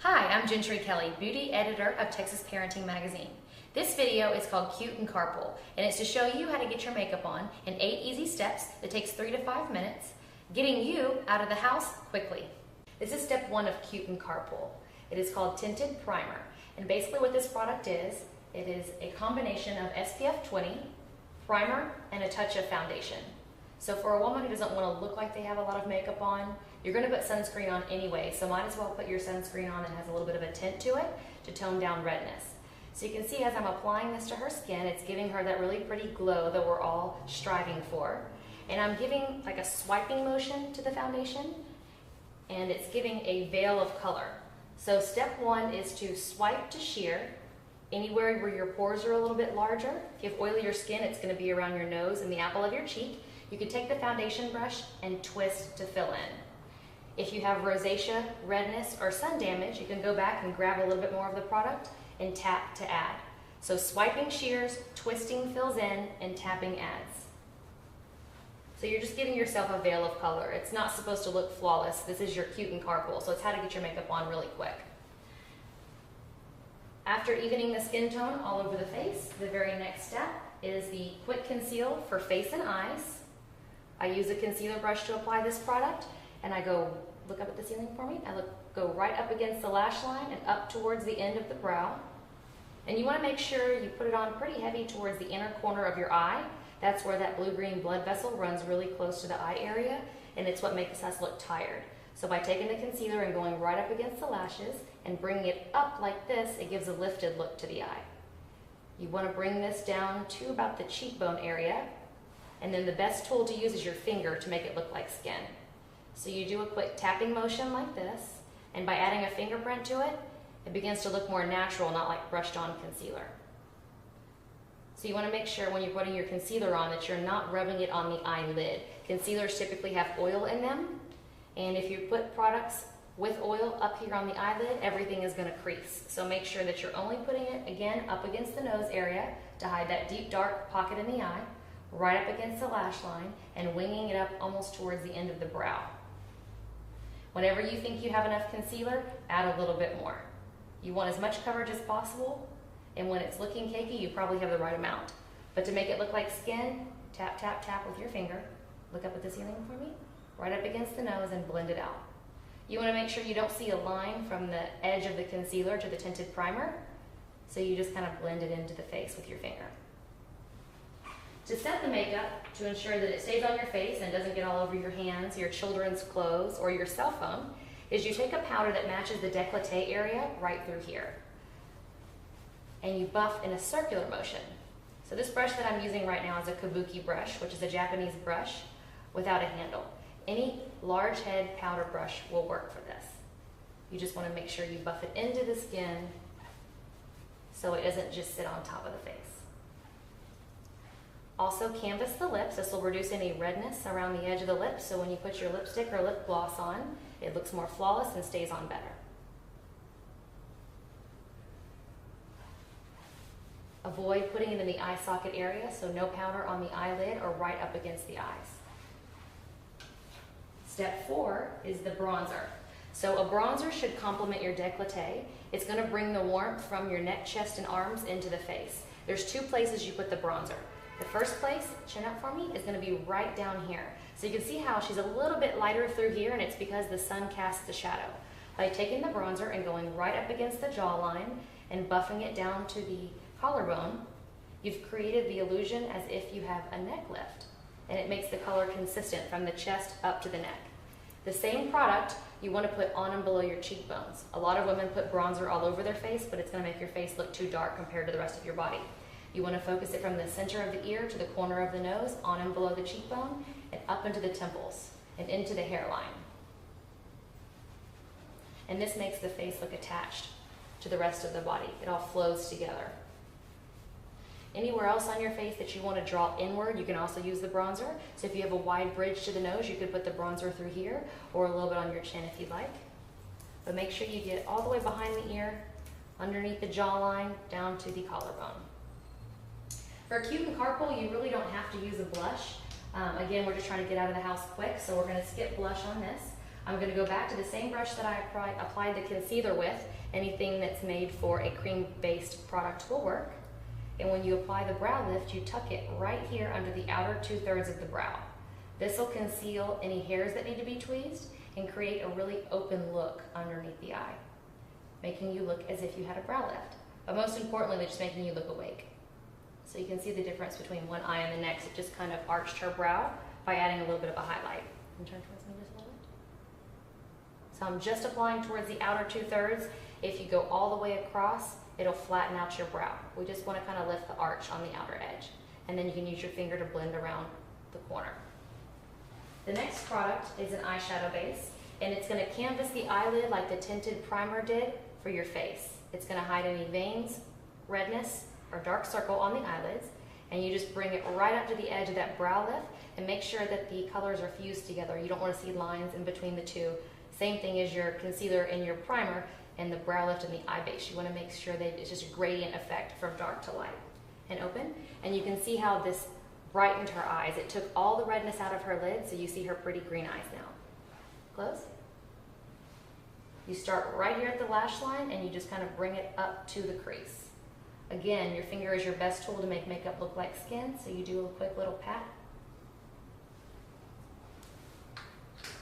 Hi, I'm Jentry Kelley, beauty editor of Texas Parenting Magazine. This video is called Cute and Carpool, and it's to show you how to get your makeup on in 8 easy steps that takes 3 to 5 minutes, getting you out of the house quickly. This is step 1 of Cute and Carpool. It is called Tinted Primer, and basically what this product is, it is a combination of SPF 20, primer, and a touch of foundation. So for a woman who doesn't want to look like they have a lot of makeup on, you're going to put sunscreen on anyway, so might as well put your sunscreen on that has a little bit of a tint to it to tone down redness. So you can see as I'm applying this to her skin, it's giving her that really pretty glow that we're all striving for. And I'm giving like a swiping motion to the foundation, and it's giving a veil of color. So step 1 is to swipe to sheer anywhere where your pores are a little bit larger. If you have oilier skin, it's going to be around your nose and the apple of your cheek. You can take the foundation brush and twist to fill in. If you have rosacea, redness, or sun damage, you can go back and grab a little bit more of the product and tap to add. So swiping shears, twisting fills in, and tapping adds. So you're just giving yourself a veil of color. It's not supposed to look flawless. This is your Cute and Carpool, so it's how to get your makeup on really quick. After evening the skin tone all over the face, the very next step is the Quick Conceal for face and eyes. I use a concealer brush to apply this product, and I go, look up at the ceiling for me. Go right up against the lash line and up towards the end of the brow. And you want to make sure you put it on pretty heavy towards the inner corner of your eye. That's where that blue-green blood vessel runs really close to the eye area, and it's what makes us look tired. So by taking the concealer and going right up against the lashes and bringing it up like this, it gives a lifted look to the eye. You want to bring this down to about the cheekbone area, and then the best tool to use is your finger to make it look like skin. So you do a quick tapping motion like this, and by adding a fingerprint to it, it begins to look more natural, not like brushed on concealer. So you want to make sure when you're putting your concealer on that you're not rubbing it on the eyelid. Concealers typically have oil in them, and if you put products with oil up here on the eyelid, everything is going to crease. So make sure that you're only putting it, again, up against the nose area to hide that deep dark pocket in the eye, right up against the lash line, and winging it up almost towards the end of the brow. Whenever you think you have enough concealer, add a little bit more. You want as much coverage as possible, and when it's looking cakey, you probably have the right amount. But to make it look like skin, tap, tap, tap with your finger. Look up at the ceiling for me, right up against the nose, and blend it out. You want to make sure you don't see a line from the edge of the concealer to the tinted primer, so you just kind of blend it into the face with your finger. To set the makeup, to ensure that it stays on your face and doesn't get all over your hands, your children's clothes, or your cell phone, is you take a powder that matches the décolleté area right through here. And you buff in a circular motion. So this brush that I'm using right now is a kabuki brush, which is a Japanese brush without a handle. Any large head powder brush will work for this. You just want to make sure you buff it into the skin so it doesn't just sit on top of the face. Also canvas the lips. This will reduce any redness around the edge of the lips, so when you put your lipstick or lip gloss on, it looks more flawless and stays on better. Avoid putting it in the eye socket area, so no powder on the eyelid or right up against the eyes. Step 4 is the bronzer. So a bronzer should complement your décolleté. It's going to bring the warmth from your neck, chest, and arms into the face. There's 2 places you put the bronzer. The first place, chin up for me, is going to be right down here. So you can see how she's a little bit lighter through here, and it's because the sun casts the shadow. By taking the bronzer and going right up against the jawline and buffing it down to the collarbone, you've created the illusion as if you have a neck lift, and it makes the color consistent from the chest up to the neck. The same product you want to put on and below your cheekbones. A lot of women put bronzer all over their face, but it's going to make your face look too dark compared to the rest of your body. You want to focus it from the center of the ear to the corner of the nose, on and below the cheekbone, and up into the temples and into the hairline. And this makes the face look attached to the rest of the body. It all flows together. Anywhere else on your face that you want to draw inward, you can also use the bronzer. So if you have a wide bridge to the nose, you could put the bronzer through here, or a little bit on your chin if you'd like. But make sure you get all the way behind the ear, underneath the jawline, down to the collarbone. For Cute and Carpool, you really don't have to use a blush. Again, we're just trying to get out of the house quick, so we're going to skip blush on this. I'm going to go back to the same brush that I applied the concealer with. Anything that's made for a cream-based product will work. And when you apply the brow lift, you tuck it right here under the outer 2/3 of the brow. This will conceal any hairs that need to be tweezed and create a really open look underneath the eye, making you look as if you had a brow lift. But most importantly, they're just making you look awake. So you can see the difference between one eye and the next. It just kind of arched her brow by adding a little bit of a highlight. And turn towards me just a little bit. So I'm just applying towards the outer 2/3. If you go all the way across, it'll flatten out your brow. We just want to kind of lift the arch on the outer edge. And then you can use your finger to blend around the corner. The next product is an eyeshadow base, and it's going to canvas the eyelid like the Tinted Primer did for your face. It's going to hide any veins, redness, or dark circle on the eyelids, and you just bring it right up to the edge of that brow lift and make sure that the colors are fused together. You don't want to see lines in between the two. Same thing as your concealer and your primer and the brow lift and the eye base. You want to make sure that it's just a gradient effect from dark to light. And open, and you can see how this brightened her eyes. It took all the redness out of her lid, so you see her pretty green eyes now. Close. You start right here at the lash line and you just kind of bring it up to the crease. Again, your finger is your best tool to make makeup look like skin, so you do a quick little pat.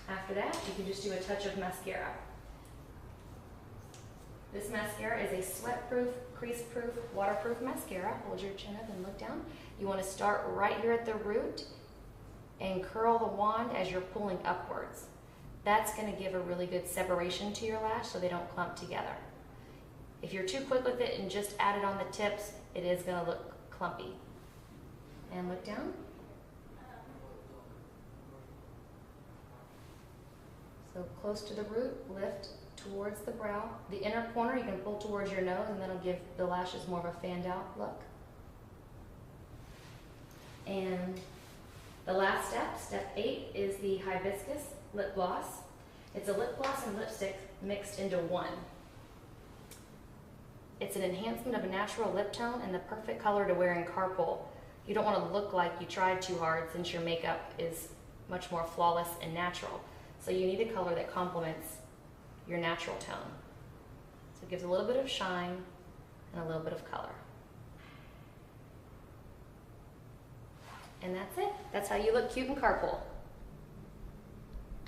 After that, you can just do a touch of mascara. This mascara is a sweat-proof, crease-proof, waterproof mascara. Hold your chin up and look down. You want to start right here at the root and curl the wand as you're pulling upwards. That's going to give a really good separation to your lash so they don't clump together. If you're too quick with it and just add it on the tips, it is going to look clumpy. And look down. So close to the root, lift towards the brow. The inner corner you can pull towards your nose, and that'll give the lashes more of a fanned out look. And the last step, step 8, is the Hibiscus lip gloss. It's a lip gloss and lipstick mixed into one. It's an enhancement of a natural lip tone and the perfect color to wear in Carpool. You don't want to look like you tried too hard since your makeup is much more flawless and natural. So you need a color that complements your natural tone. So it gives a little bit of shine and a little bit of color. And that's it. That's how you look cute in Carpool.